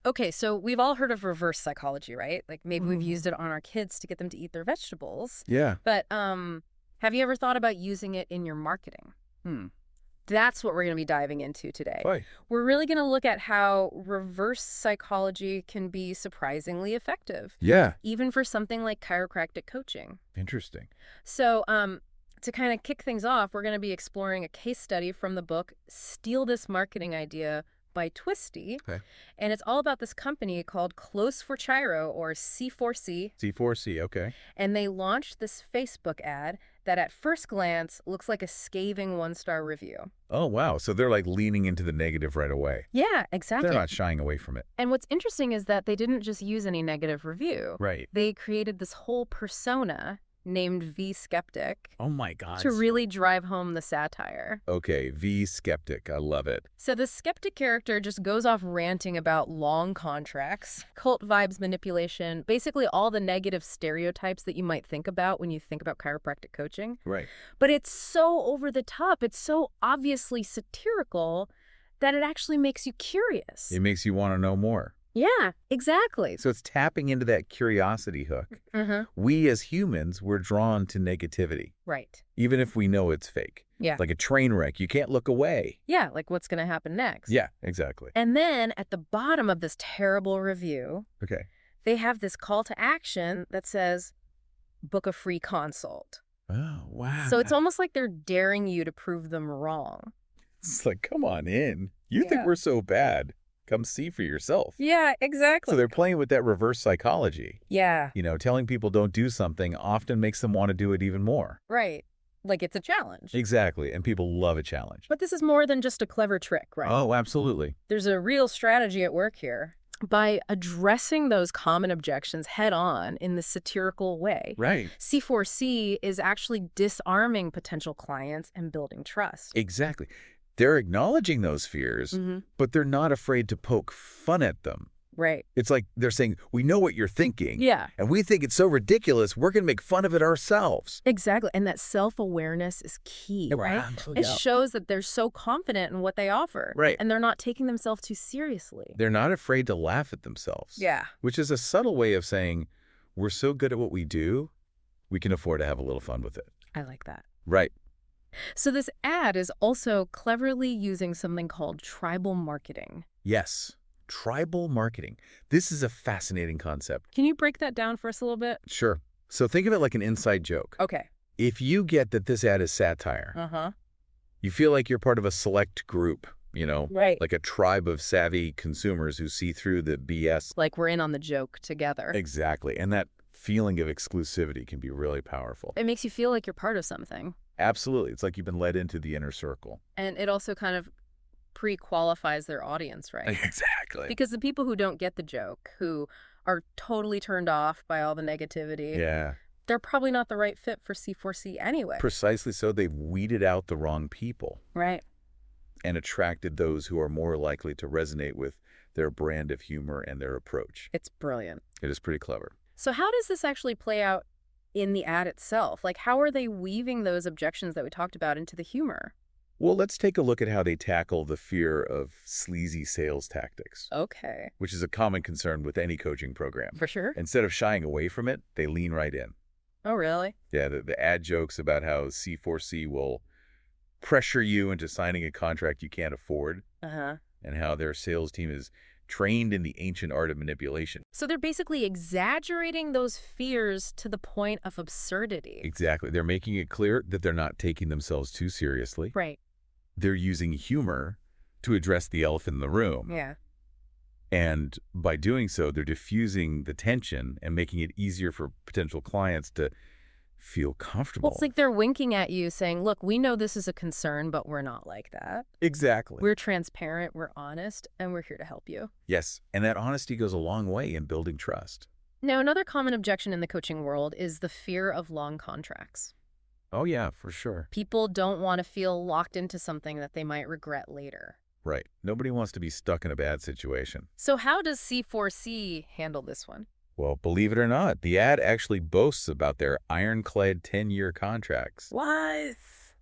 Okay, so we've all heard of reverse psychology, right? Like maybe we've Mhm. used it on our kids to get them to eat their vegetables. Yeah. But have you ever thought about using it in your marketing? Hmm. That's what we're going to be diving into today. Boy. We're really going to look at how reverse psychology can be surprisingly effective, Yeah. even for something like chiropractic coaching. Interesting. So, to kind of kick things off, we're going to be exploring a case study from the book Steal This Marketing Idea by Twisty. Okay. And it's all about this company called CloseforChiro, or C4C. C4C. Okay. And they launched this Facebook ad that at first glance looks like a scathing one-star review. Oh, wow. So they're like leaning into the negative right away. Yeah, exactly. They're not shying away from it. And what's interesting is that they didn't just use any negative review. Right. They created this whole persona named V Skeptic Oh, my God. to really drive home the satire. Okay. V skeptic. I love it. So the skeptic character just goes off ranting about long contracts, cult vibes manipulation, basically all the negative stereotypes that you might think about when you think about chiropractic coaching. Right. But it's so over the top, it's so obviously satirical that it actually makes you curious. It makes you want to know more. Yeah, exactly. So it's tapping into that curiosity hook. We as humans, we're drawn to negativity, Right. even if we know it's fake. Yeah. Like a train wreck. You can't look away. Yeah, like what's going to happen next? Yeah, exactly. And then at the bottom of this terrible review, Okay. they have this call to action that says, book a free consult. Oh, wow. So it's almost like they're daring you to prove them wrong. It's like, come on in. You Yeah. think we're so bad. Come see for yourself. Yeah, exactly. So they're playing with that reverse psychology. Yeah, You know, telling people don't do something often makes them want to do it even more. right. Like it's a challenge. Exactly. And people love a challenge. But this is more than just a clever trick, right? Oh, absolutely. There's a real strategy at work here. By addressing those common objections head on in the satirical way, Right. C4C is actually disarming potential clients and building trust. Exactly. They're acknowledging those fears, but they're not afraid to poke fun at them. Right. It's like they're saying, we know what you're thinking. Yeah. And we think it's so ridiculous, we're going to make fun of it ourselves. Exactly. And that self-awareness is key, right? Absolutely. It shows that they're so confident in what they offer. Right. And they're not taking themselves too seriously. They're not afraid to laugh at themselves. Yeah. Which is a subtle way of saying, we're so good at what we do, we can afford to have a little fun with it. I like that. Right. So this ad is also cleverly using something called tribal marketing. Yes. Tribal marketing. This is a fascinating concept. Can you break that down for us a little bit? Sure. So think of it like an inside joke. Okay. If you get that this ad is satire, Uh-huh. you feel like you're part of a select group, you know, Right. like a tribe of savvy consumers who see through the BS. Like we're in on the joke together. Exactly. And that feeling of exclusivity can be really powerful. It makes you feel like you're part of something. Absolutely. It's like you've been led into the inner circle. And it also kind of pre-qualifies their audience, right? Exactly. Because the people who don't get the joke, who are totally turned off by all the negativity, Yeah. they're probably not the right fit for C4C anyway. Precisely so. They've weeded out the wrong people Right. and attracted those who are more likely to resonate with their brand of humor and their approach. It's brilliant. It is pretty clever. So how does this actually play out in the ad itself? Like, how are they weaving those objections that we talked about into the humor? Well, let's take a look at how they tackle the fear of sleazy sales tactics, Okay. which is a common concern with any coaching program. For sure. Instead of shying away from it, they lean right in. Oh, really? Yeah, the ad jokes about how C4C will pressure you into signing a contract you can't afford, Uh-huh. and how their sales team is trained in the ancient art of manipulation. So they're basically exaggerating those fears to the point of absurdity. Exactly. They're making it clear that they're not taking themselves too seriously. Right. They're using humor to address the elephant in the room. Yeah. And by doing so, they're diffusing the tension and making it easier for potential clients to feel comfortable. Well, it's like they're winking at you saying, look, we know this is a concern, but we're not like that. Exactly. We're transparent, we're honest, and we're here to help you. Yes, and that honesty goes a long way in building trust. Now, another common objection in the coaching world is the fear of long contracts. Oh, yeah, for sure. People don't want to feel locked into something that they might regret later. Right. Nobody wants to be stuck in a bad situation. So how does C4C handle this one? Well, believe it or not, the ad actually boasts about their ironclad 10-year contracts. What?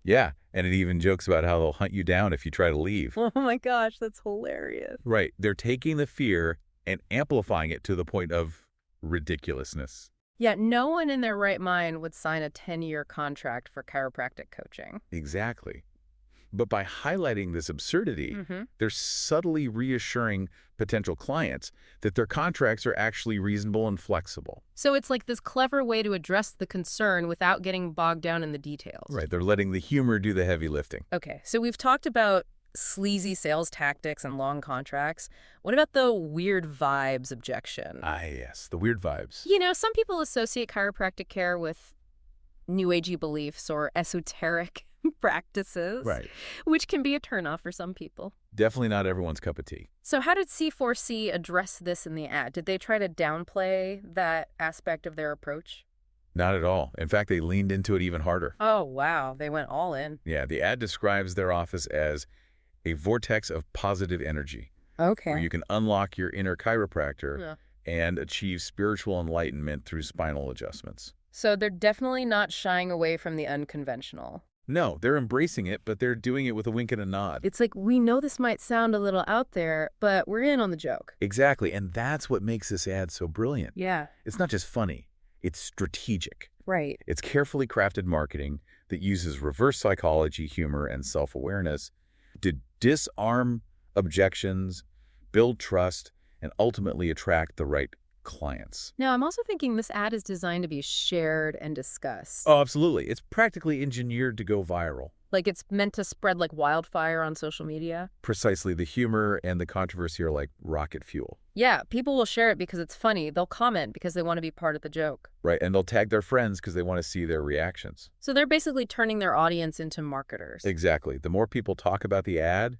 Yeah, and it even jokes about how they'll hunt you down if you try to leave. Oh my gosh, that's hilarious. Right. They're taking the fear and amplifying it to the point of ridiculousness. Yeah, no one in their right mind would sign a 10-year contract for chiropractic coaching. Exactly. But by highlighting this absurdity, Mm-hmm. they're subtly reassuring potential clients that their contracts are actually reasonable and flexible. So it's like this clever way to address the concern without getting bogged down in the details. Right, they're letting the humor do the heavy lifting. Okay, so we've talked about sleazy sales tactics and long contracts. What about the weird vibes objection? Ah, yes, the weird vibes. You know, some people associate chiropractic care with new agey beliefs or esoteric practices, Right. which can be a turnoff for some people. Definitely not everyone's cup of tea. So how did C4C address this in the ad? Did they try to downplay that aspect of their approach? Not at all. In fact, they leaned into it even harder. Oh, wow. They went all in. Yeah, the ad describes their office as a vortex of positive energy, where you can unlock your inner chiropractor Yeah. and achieve spiritual enlightenment through spinal adjustments. So they're definitely not shying away from the unconventional. No, they're embracing it, but they're doing it with a wink and a nod. It's like, we know this might sound a little out there, but we're in on the joke. Exactly, and that's what makes this ad so brilliant. Yeah, It's not just funny, it's strategic. right. It's carefully crafted marketing that uses reverse psychology, humor, and self-awareness to disarm objections, build trust, and ultimately attract the right clients. Now, I'm also thinking this ad is designed to be shared and discussed. Oh, absolutely. It's practically engineered to go viral. Like it's meant to spread like wildfire on social media. Precisely, the humor and the controversy are like rocket fuel. Yeah, people will share it because it's funny. They'll comment because they want to be part of the joke. Right, and they'll tag their friends because they want to see their reactions. So they're basically turning their audience into marketers. Exactly. The more people talk about the ad,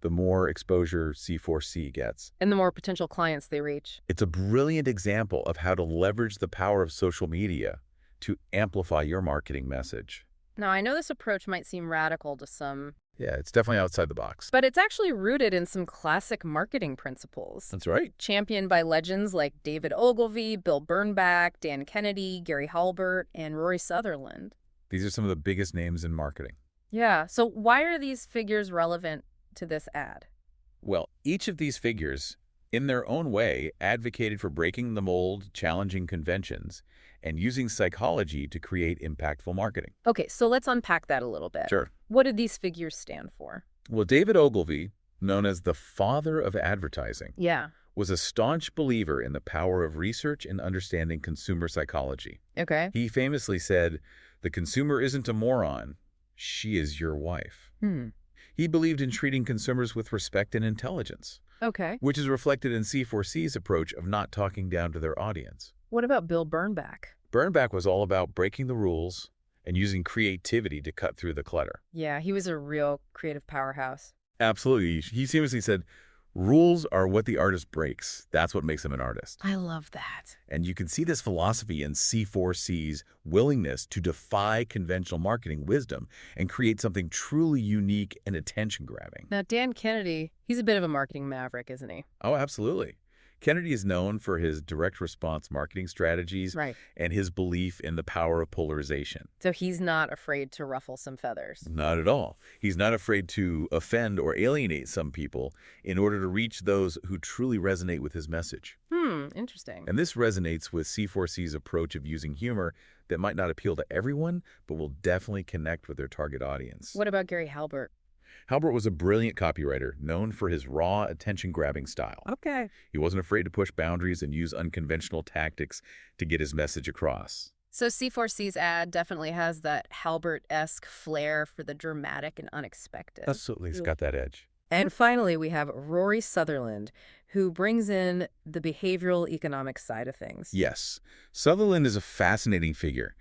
the more exposure C4C gets. And the more potential clients they reach. It's a brilliant example of how to leverage the power of social media to amplify your marketing message. Now, I know this approach might seem radical to some, Yeah, it's definitely outside the box. but it's actually rooted in some classic marketing principles. That's right. Championed by legends like David Ogilvy, Bill Bernbach, Dan Kennedy, Gary Halbert, and Rory Sutherland. These are some of the biggest names in marketing. Yeah, so why are these figures relevant to this ad? Well, each of these figures, in their own way, advocated for breaking the mold, challenging conventions, and using psychology to create impactful marketing. Okay, so let's unpack that a little bit. Sure. What did these figures stand for? Well, David Ogilvy, known as the father of advertising, Yeah. was a staunch believer in the power of research and understanding consumer psychology. Okay. He famously said, "The consumer isn't a moron, she is your wife." He believed in treating consumers with respect and intelligence, Okay. which is reflected in C4C's approach of not talking down to their audience. What about Bill Bernbach? Bernbach was all about breaking the rules and using creativity to cut through the clutter. Yeah, he was a real creative powerhouse. Absolutely. He famously said, "Rules are what the artist breaks. That's what makes him an artist." I love that. And you can see this philosophy in C4C's willingness to defy conventional marketing wisdom and create something truly unique and attention-grabbing. Now, Dan Kennedy, he's a bit of a marketing maverick, isn't he? Oh, absolutely. Kennedy is known for his direct response marketing strategies Right. and his belief in the power of polarization. So he's not afraid to ruffle some feathers. Not at all. He's not afraid to offend or alienate some people in order to reach those who truly resonate with his message. Interesting. And this resonates with C4C's approach of using humor that might not appeal to everyone, but will definitely connect with their target audience. What about Gary Halbert? Halbert was a brilliant copywriter known for his raw, attention-grabbing style. Okay. He wasn't afraid to push boundaries and use unconventional tactics to get his message across. So C4C's ad definitely has that Halbert-esque flair for the dramatic and unexpected. Absolutely, it's got that edge. And finally, we have Rory Sutherland, who brings in the behavioral economics side of things. Yes, Sutherland is a fascinating figure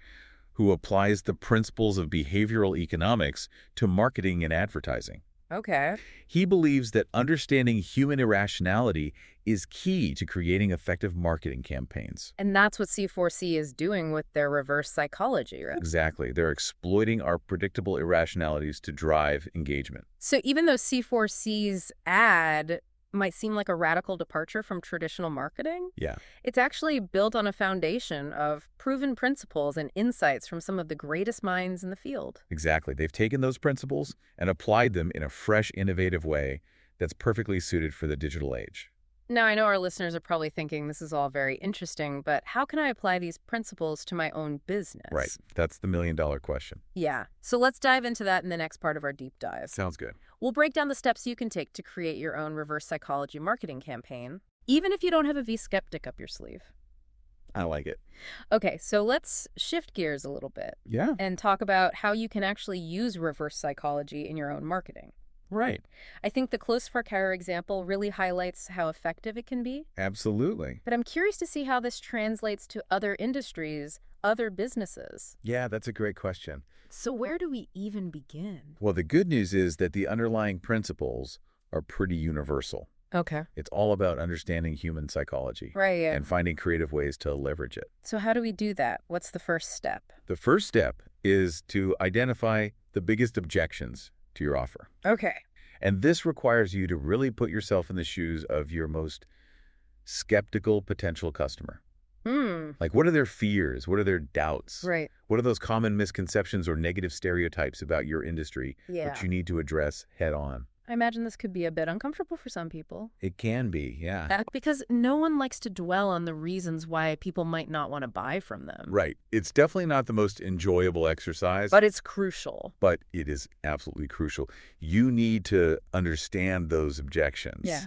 who applies the principles of behavioral economics to marketing and advertising. Okay. He believes that understanding human irrationality is key to creating effective marketing campaigns. And that's what C4C is doing with their reverse psychology, right? Exactly. They're exploiting our predictable irrationalities to drive engagement. So even though C4C's ad might seem like a radical departure from traditional marketing, Yeah. it's actually built on a foundation of proven principles and insights from some of the greatest minds in the field. Exactly. They've taken those principles and applied them in a fresh, innovative way that's perfectly suited for the digital age. Now, I know our listeners are probably thinking this is all very interesting, but how can I apply these principles to my own Right. business? That's the million-dollar question. Yeah, so let's dive into that in the next part of our deep dive. Sounds good. We'll break down the steps you can take to create your own reverse psychology marketing campaign, even if you don't have a V-skeptic up your sleeve. I like it. Okay, so let's shift gears a little bit Yeah. and talk about how you can actually use reverse psychology in your own marketing. Right. I think the CloseforChiro example really highlights how effective it can be, Absolutely. but I'm curious to see how this translates to other industries, other businesses. Yeah, that's a great question. So where do we even begin? Well, the good news is that the underlying principles are pretty universal. Okay. It's all about understanding human psychology Right. and finding creative ways to leverage it. So how do we do that? What's the first step? The first step is to identify the biggest objections to your offer. Okay. And this requires you to really put yourself in the shoes of your most skeptical potential customer. Like, what are their fears? What are their doubts? Right. What are those common misconceptions or negative stereotypes about your industry Yeah. which you need to address head on? I imagine this could be a bit uncomfortable for some people. It can be, yeah. Because no one likes to dwell on the reasons why people might not want to buy from them. Right. It's definitely not the most enjoyable exercise, But it's crucial. but it is absolutely crucial. You need to understand those objections Yeah.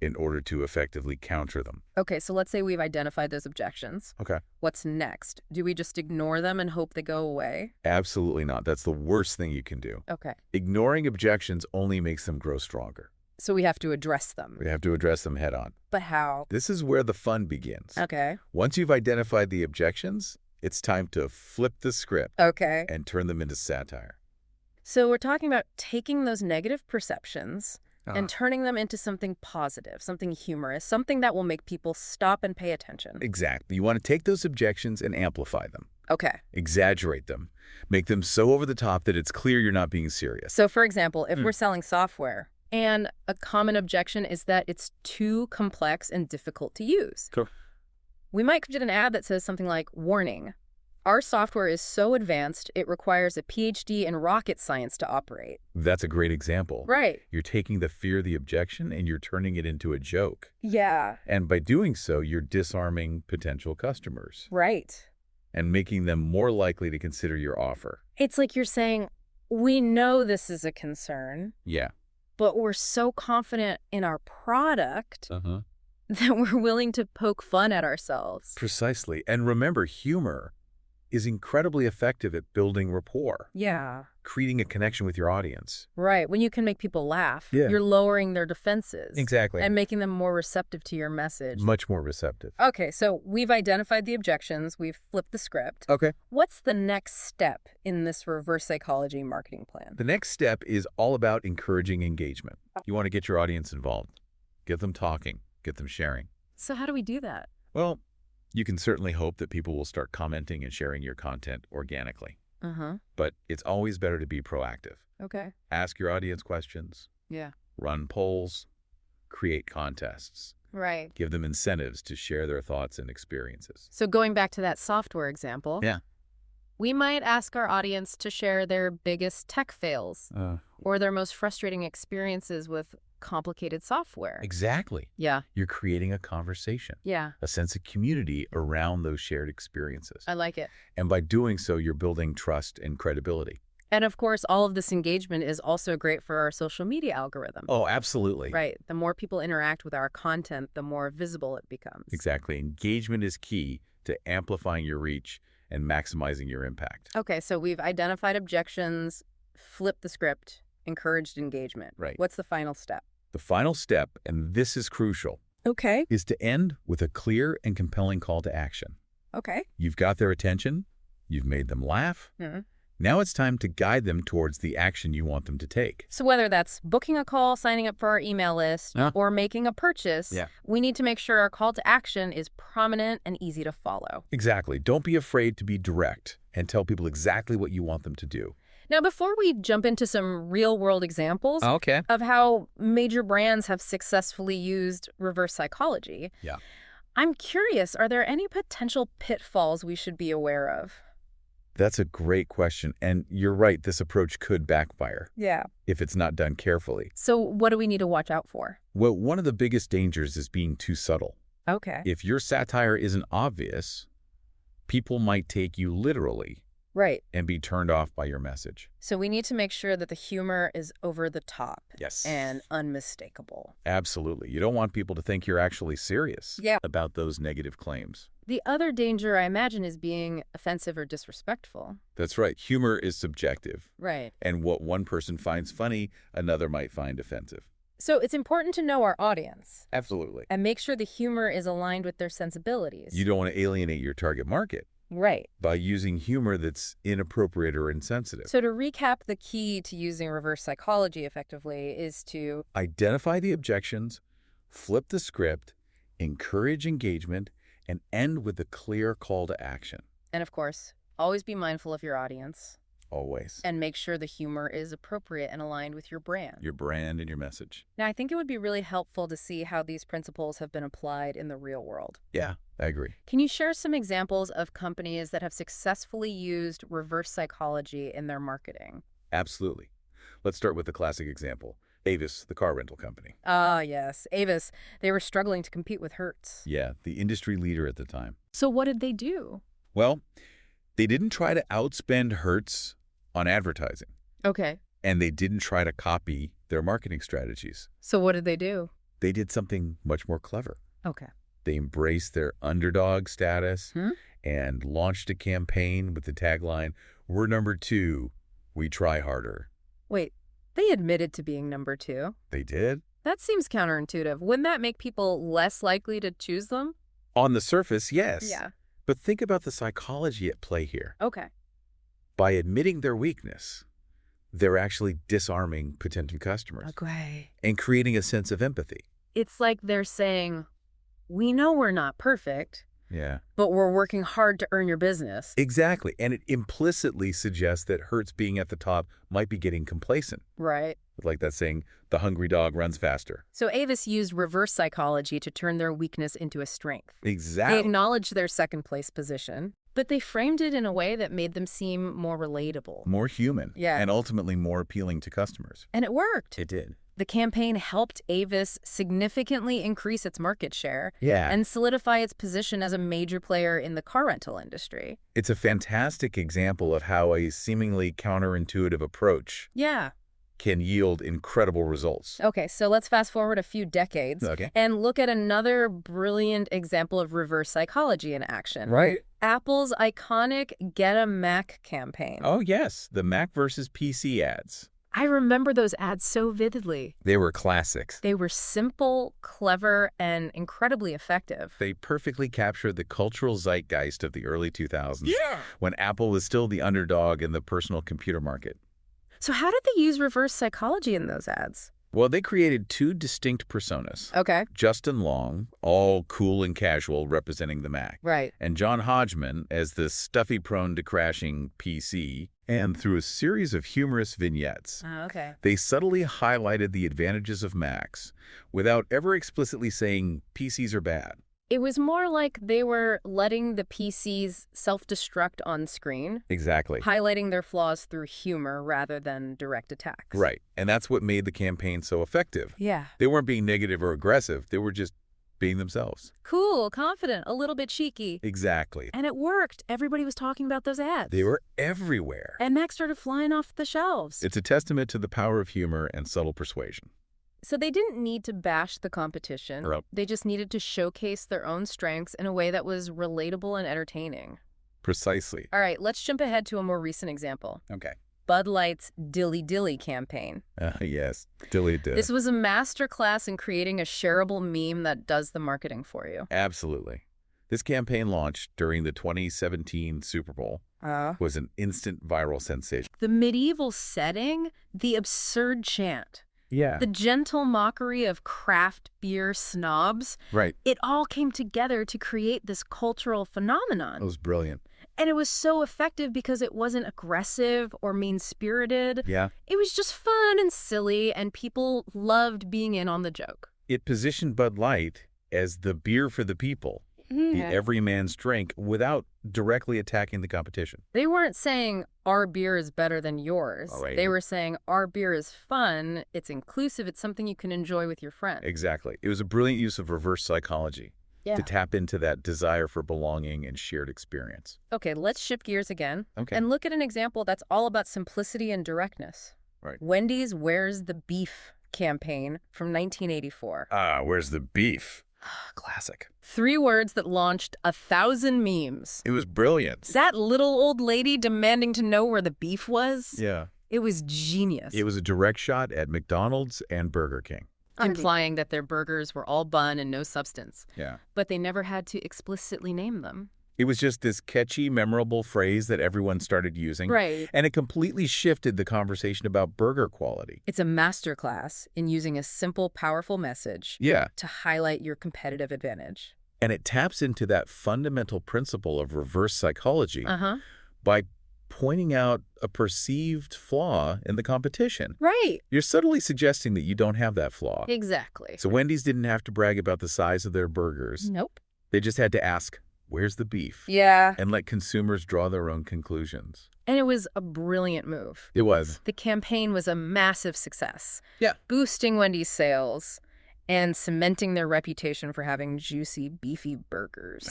in order to effectively counter them. Okay, so let's say we've identified those objections. Okay. What's next? Do we just ignore them and hope they go away? Absolutely not. That's the worst thing you can do. Okay. Ignoring objections only makes them grow stronger. So we have to address them. We have to address them head on. But how? This is where the fun begins. Okay. Once you've identified the objections, it's time to flip the script Okay. and turn them into satire. So we're talking about taking those negative perceptions and turning them into something positive, something humorous, something that will make people stop and pay attention. Exactly. You want to take those objections and amplify them. Okay. Exaggerate them. Make them so over the top that it's clear you're not being serious. So for example, if we're selling software and a common objection is that it's too complex and difficult to use, Cool. we might create an ad that says something like, warning, our software is so advanced, it requires a PhD in rocket science to operate. That's a great example. Right. You're taking the fear of the objection and you're turning it into a joke. Yeah. And by doing so, you're disarming potential customers Right. and making them more likely to consider your offer. It's like you're saying, we know this is a concern, Yeah. but we're so confident in our product Uh-huh. that we're willing to poke fun at ourselves. Precisely. And remember, humor is incredibly effective at building rapport, Yeah. creating a connection with your audience. Right. When you can make people laugh, Yeah. you're lowering their defenses. Exactly. And making them more receptive to your message. Much more receptive. Okay, so we've identified the objections. We've flipped the script. Okay. What's the next step in this reverse psychology marketing plan? The next step is all about encouraging engagement. You want to get your audience involved. Get them talking. Get them sharing. So how do we do that? Well, you can certainly hope that people will start commenting and sharing your content organically. Uh-huh. But it's always better to be proactive. Okay. Ask your audience questions. Yeah. Run polls. Create contests. Right. Give them incentives to share their thoughts and experiences. So going back to that software example, Yeah. we might ask our audience to share their biggest tech fails or their most frustrating experiences with complicated software. Exactly. Yeah. You're creating a conversation, Yeah. a sense of community around those shared experiences. I like it. And by doing so, you're building trust and credibility. And of course, all of this engagement is also great for our social media algorithm. Oh, absolutely. Right. The more people interact with our content, the more visible it becomes. Exactly. Engagement is key to amplifying your reach and maximizing your impact. Okay, so we've identified objections, flipped the script, encouraged engagement. Right. What's the final step? The final step, and this is crucial, Okay. is to end with a clear and compelling call to action. Okay. You've got their attention. You've made them laugh. Now it's time to guide them towards the action you want them to take. So whether that's booking a call, signing up for our email list, or making a purchase, Yeah. we need to make sure our call to action is prominent and easy to follow. Exactly. Don't be afraid to be direct and tell people exactly what you want them to do. Now, before we jump into some real-world examples Okay. of how major brands have successfully used reverse psychology, Yeah. I'm curious, are there any potential pitfalls we should be aware of? That's a great question. And you're right, this approach could backfire Yeah. if it's not done carefully. So what do we need to watch out for? Well, one of the biggest dangers is being too subtle. Okay. If your satire isn't obvious, people might take you literally Right. and be turned off by your message. So we need to make sure that the humor is over the top Yes. and unmistakable. Absolutely. You don't want people to think you're actually serious about those negative claims. The other danger, I imagine, is being offensive or disrespectful. That's right. Humor is subjective. Right. And what one person finds funny, another might find offensive. So it's important to know our audience Absolutely. and make sure the humor is aligned with their sensibilities. You don't want to alienate your target market Right. by using humor that's inappropriate or insensitive. So to recap, the key to using reverse psychology effectively is to Identify the objections, flip the script, encourage engagement, and end with a clear call to action. and of course, always be mindful of your audience Always. and make sure the humor is appropriate and aligned with your brand. Your brand and your message. Now, I think it would be really helpful to see how these principles have been applied in the real world. Yeah, I agree. Can you share some examples of companies that have successfully used reverse psychology in their marketing? Absolutely. Let's start with the classic example. Avis, the car rental company. Ah, yes. Avis, they were struggling to compete with Hertz. Yeah, the industry leader at the time. So what did they do? Well, they didn't try to outspend Hertz on advertising, Okay. and they didn't try to copy their marketing strategies. So what did they do? They did something much more clever. Okay. They embraced their underdog status Hmm? and launched a campaign with the tagline, "We're number 2, we try harder." Wait, they admitted to being number 2? They did. That seems counterintuitive. Wouldn't that make people less likely to choose them? On the surface, yes. Yeah. But think about the psychology at play here. Okay. By admitting their weakness, they're actually disarming potential customers Okay. and creating a sense of empathy. It's like they're saying, we know we're not perfect, Yeah. but we're working hard to earn your business. Exactly. And it implicitly suggests that Hertz being at the top might be getting complacent. Right. Like that saying, the hungry dog runs faster. So Avis used reverse psychology to turn their weakness into a strength. They Exactly. acknowledged their second place position, but they framed it in a way that made them seem more relatable. More human. Yeah. And ultimately more appealing to customers. And it worked. It did. The campaign helped Avis significantly increase its market share Yeah. and solidify its position as a major player in the car rental industry. It's a fantastic example of how a seemingly counterintuitive approach Yeah. can yield incredible results. Okay, so let's fast forward a few decades Okay. and look at another brilliant example of reverse psychology in action. Right. Apple's iconic Get a Mac campaign. Oh, yes. The Mac versus PC ads. I remember those ads so vividly. They were classics. They were simple, clever, and incredibly effective. They perfectly captured the cultural zeitgeist of the early 2000s. Yeah. When Apple was still the underdog in the personal computer market. So how did they use reverse psychology in those ads? Well, they created 2 distinct personas. Okay. Justin Long, all cool and casual, representing the Mac. Right. And John Hodgman as the stuffy prone to crashing PC. And through a series of humorous vignettes, Oh, okay. they subtly highlighted the advantages of Macs without ever explicitly saying PCs are bad. It was more like they were letting the PCs self-destruct on screen, Exactly. highlighting their flaws through humor rather than direct attacks. Right. And that's what made the campaign so effective. Yeah. They weren't being negative or aggressive. They were just being themselves. Cool, confident, a little bit cheeky. Exactly. And it worked. Everybody was talking about those ads. They were everywhere. And Mac started flying off the shelves. It's a testament to the power of humor and subtle persuasion. So they didn't need to bash the competition. Right. They just needed to showcase their own strengths in a way that was relatable and entertaining. Precisely. All right, let's jump ahead to a more recent example. Okay. Bud Light's Dilly Dilly campaign. Yes. Dilly did. This was a masterclass in creating a shareable meme that does the marketing for you. Absolutely. This campaign launched during the 2017 Super Bowl. Was an instant viral sensation. The medieval setting, the absurd chant, Yeah. the gentle mockery of craft beer snobs, Right. it all came together to create this cultural phenomenon. It was brilliant. And it was so effective because it wasn't aggressive or mean-spirited. Yeah. It was just fun and silly, and people loved being in on the joke. It positioned Bud Light as the beer for the people. the Okay. everyman's drink, without directly attacking the competition. They weren't saying our beer is better than yours. All right. They were saying our beer is fun, it's inclusive, it's something you can enjoy with your friends. Exactly. It was a brilliant use of reverse psychology Yeah. to tap into that desire for belonging and shared experience. Okay, let's shift gears again Okay. and look at an example that's all about simplicity and directness. Right. Wendy's Where's the Beef campaign from 1984. Where's the beef? Classic. 3 words that launched 1,000 memes. It was brilliant. That little old lady demanding to know where the beef was? Yeah. It was genius. It was a direct shot at McDonald's and Burger King. Implying that their burgers were all bun and no substance. Yeah. But they never had to explicitly name them. It was just this catchy, memorable phrase that everyone started using. Right. And it completely shifted the conversation about burger quality. It's a masterclass in using a simple, powerful message Yeah. to highlight your competitive advantage. And it taps into that fundamental principle of reverse psychology by pointing out a perceived flaw in the competition. Right. You're subtly suggesting that you don't have that flaw. Exactly. So Wendy's didn't have to brag about the size of their burgers. Nope. They just had to ask, where's the beef? Yeah. And let consumers draw their own conclusions. And it was a brilliant move. It was. The campaign was a massive success. Yeah. Boosting Wendy's sales and cementing their reputation for having juicy, beefy burgers.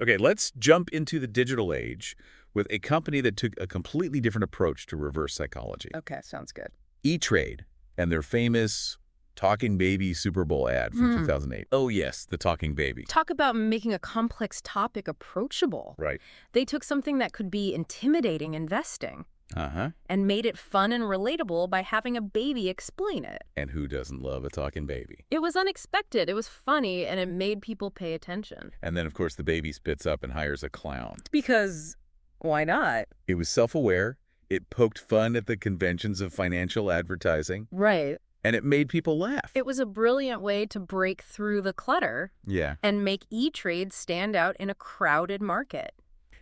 Okay, let's jump into the digital age with a company that took a completely different approach to reverse psychology. Okay, sounds good. E-Trade and their famous Talking Baby Super Bowl ad from 2008. Oh, yes, the Talking Baby. Talk about making a complex topic approachable. Right. They took something that could be intimidating investing Uh-huh. and made it fun and relatable by having a baby explain it. And who doesn't love a talking baby? It was unexpected, it was funny, and it made people pay attention. And then, of course, the baby spits up and hires a clown. Because why not? It was self-aware. It poked fun at the conventions of financial advertising. Right. And it made people laugh. It was a brilliant way to break through the clutter Yeah. and make E-Trade stand out in a crowded market.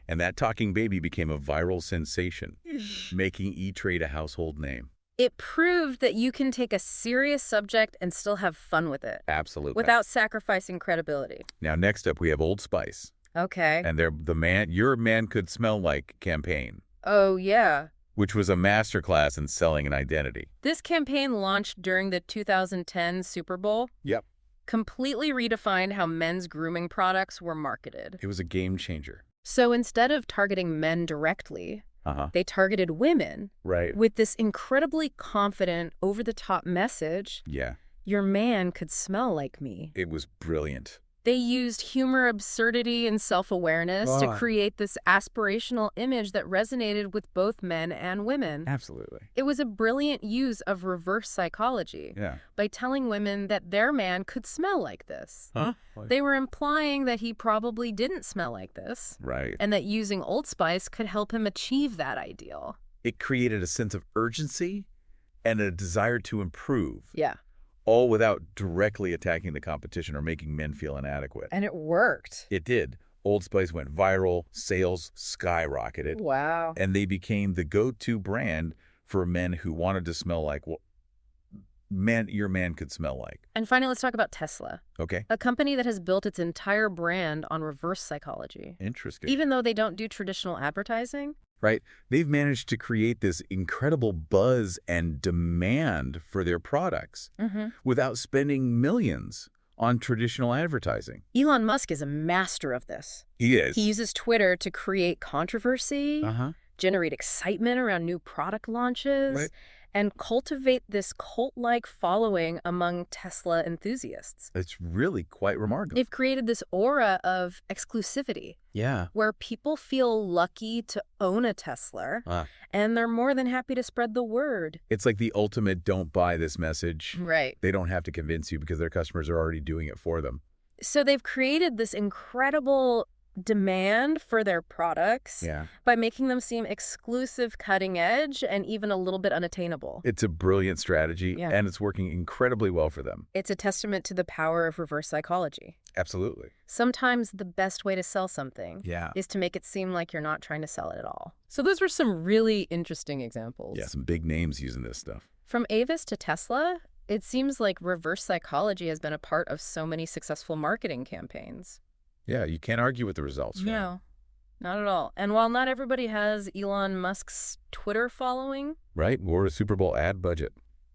And that talking baby became a viral sensation, making E-Trade a household name. It proved that you can take a serious subject and still have fun with it Absolutely. without sacrificing credibility. Now, next up, we have Old Spice. Okay. And they're the man, your man could smell like campaign, Oh, yeah. which was a masterclass in selling an identity. This campaign launched during the 2010 Super Bowl, Yep. completely redefined how men's grooming products were marketed. It was a game changer. So instead of targeting men directly, Uh-huh. they targeted women Right. with this incredibly confident, over-the-top message, Yeah. your man could smell like me. It was brilliant. They used humor, absurdity, and self-awareness to Ah. create this aspirational image that resonated with both men and women. Absolutely. It was a brilliant use of reverse psychology Yeah. by telling women that their man could smell like this. Huh? They were implying that he probably didn't smell like this, Right. and that using Old Spice could help him achieve that ideal. It created a sense of urgency and a desire to improve, Yeah. all without directly attacking the competition or making men feel inadequate. And it worked. It did. Old Spice went viral, sales skyrocketed, Wow. and they became the go-to brand for men who wanted to smell like what your man could smell like. And finally, let's talk about Tesla, Okay? a company that has built its entire brand on reverse psychology. Interesting. Even though they don't do traditional advertising, Right? They've managed to create this incredible buzz and demand for their products without spending millions on traditional advertising. Elon Musk is a master of this. He is. He uses Twitter to create controversy, Uh-huh. generate excitement around new product launches, Right. and cultivate this cult-like following among Tesla enthusiasts. It's really quite remarkable. They've created this aura of exclusivity Yeah. where people feel lucky to own a Tesla, and they're more than happy to spread the word. It's like the ultimate don't buy this message. Right. They don't have to convince you because their customers are already doing it for them. So they've created this incredible demand for their products Yeah. by making them seem exclusive, cutting edge, and even a little bit unattainable. It's a brilliant strategy, Yeah. and it's working incredibly well for them. It's a testament to the power of reverse psychology. Absolutely. Sometimes the best way to sell something Yeah. is to make it seem like you're not trying to sell it at all. So those were some really interesting examples. Yeah, some big names using this stuff. From Avis to Tesla, it seems like reverse psychology has been a part of so many successful marketing campaigns. Yeah, you can't argue with the results. No, not at all. And while not everybody has Elon Musk's Twitter following, Right? Or a Super Bowl ad budget.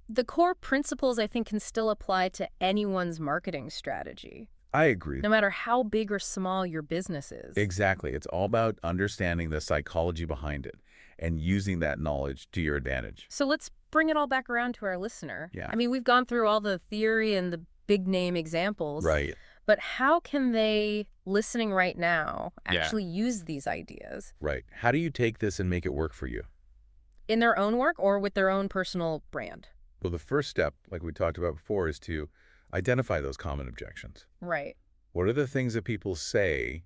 the core principles, I think, can still apply to anyone's marketing strategy, I agree. no matter how big or small your business is. Exactly. It's all about understanding the psychology behind it and using that knowledge to your advantage. So let's bring it all back around to our listener. Yeah. I mean, we've gone through all the theory and the big name examples. Right. But how can they, listening right now, Yeah. actually use these ideas Right. How do you take this and make it work for you? in their own work or with their own personal brand? Well, the first step, like we talked about before, is to identify those common objections. Right. What are the things that people say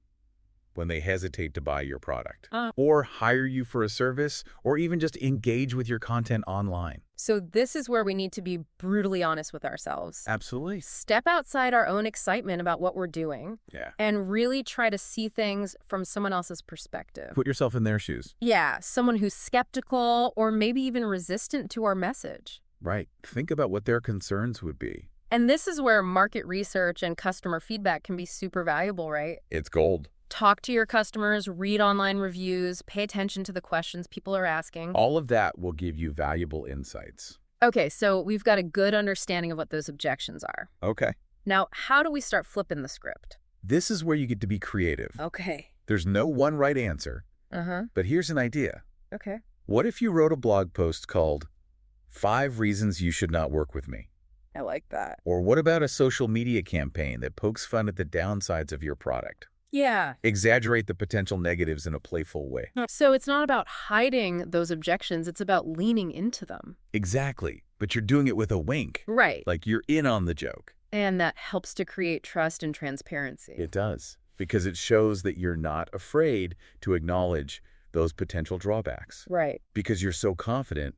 when they hesitate to buy your product Uh. or hire you for a service or even just engage with your content online? So this is where we need to be brutally honest with ourselves. Absolutely. Step outside our own excitement about what we're doing Yeah. and really try to see things from someone else's perspective. Put yourself in their shoes. Yeah, someone who's skeptical or maybe even resistant to our message. Right. Think about what their concerns would be. And this is where market research and customer feedback can be super valuable, right? It's gold. Talk to your customers, read online reviews, pay attention to the questions people are asking. All of that will give you valuable insights. Okay, so we've got a good understanding of what those objections are. Okay. Now, how do we start flipping the script? This is where you get to be creative. Okay. There's no one right answer, Uh-huh. but here's an idea. Okay. What if you wrote a blog post called 5 Reasons You Should Not Work With Me? I like that. Or what about a social media campaign that pokes fun at the downsides of your product? Yeah. Exaggerate the potential negatives in a playful way. So it's not about hiding those objections, it's about leaning into them. Exactly. But you're doing it with a wink. Right. Like you're in on the joke. And that helps to create trust and transparency. It does. Because it shows that you're not afraid to acknowledge those potential drawbacks. Right. Because you're so confident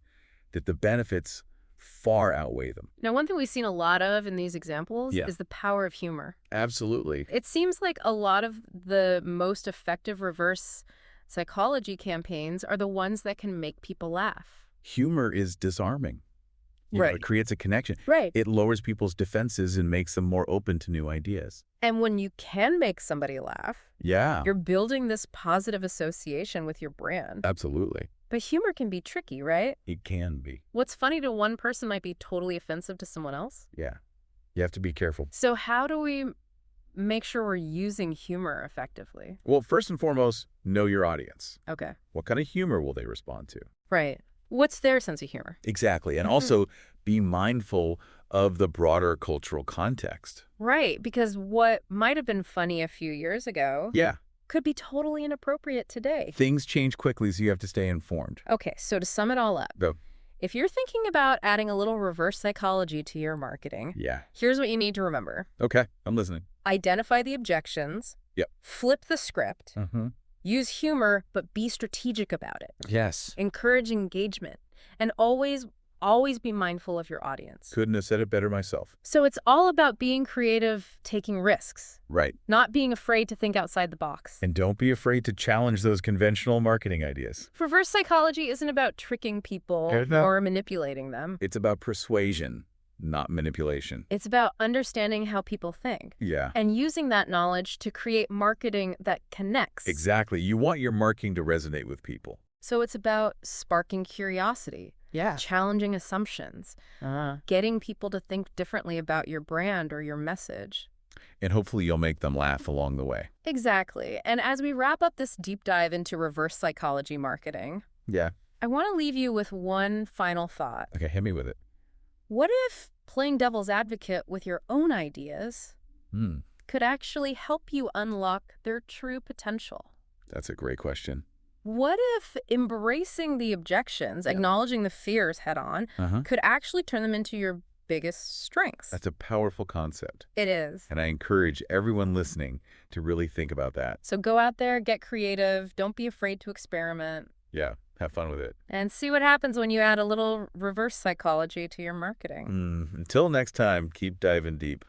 that the benefits far outweigh them. Now, one thing we've seen a lot of in these examples Yeah. is the power of humor. Absolutely. It seems like a lot of the most effective reverse psychology campaigns are the ones that can make people laugh. Humor is disarming. You know, Right. it creates a connection. Right. It lowers people's defenses and makes them more open to new ideas. And when you can make somebody laugh, Yeah. you're building this positive association with your brand. Absolutely. But humor can be tricky, right? It can be. What's funny to one person might be totally offensive to someone else. Yeah. You have to be careful. So how do we make sure we're using humor effectively? Well, first and foremost, know your audience. Okay. What kind of humor will they respond to? Right. What's their sense of humor? Exactly. And also be mindful of the broader cultural context. Right, because what might have been funny a few years ago Yeah. could be totally inappropriate today. Things change quickly, so you have to stay informed. Okay, so to sum it all up, Go. if you're thinking about adding a little reverse psychology to your marketing, Yeah. here's what you need to remember. Okay. I'm listening. Identify the objections. Yep. Flip the script. Mm-hmm. Use humor, but be strategic about it. Yes. Encourage engagement. And always be mindful of your audience. Couldn't have said it better myself. So it's all about being creative, taking risks, Right. not being afraid to think outside the box. And don't be afraid to challenge those conventional marketing ideas. Reverse psychology isn't about tricking people No. or manipulating them. It's about persuasion, not manipulation. It's about understanding how people think Yeah. and using that knowledge to create marketing that connects. Exactly. You want your marketing to resonate with people. So it's about sparking curiosity, Yeah. challenging assumptions, getting people to think differently about your brand or your message. And hopefully you'll make them laugh along the way. Exactly. And as we wrap up this deep dive into reverse psychology marketing, Yeah. I want to leave you with one final thought. Okay, hit me with it. What if playing devil's advocate with your own ideas could actually help you unlock their true potential? That's a great question. What if embracing the objections, acknowledging the fears head on, could actually turn them into your biggest strengths? That's a powerful concept. It is. And I encourage everyone listening to really think about that. So go out there, get creative, don't be afraid to experiment, Yeah, have fun with it. and see what happens when you add a little reverse psychology to your marketing. Until next time, keep diving deep.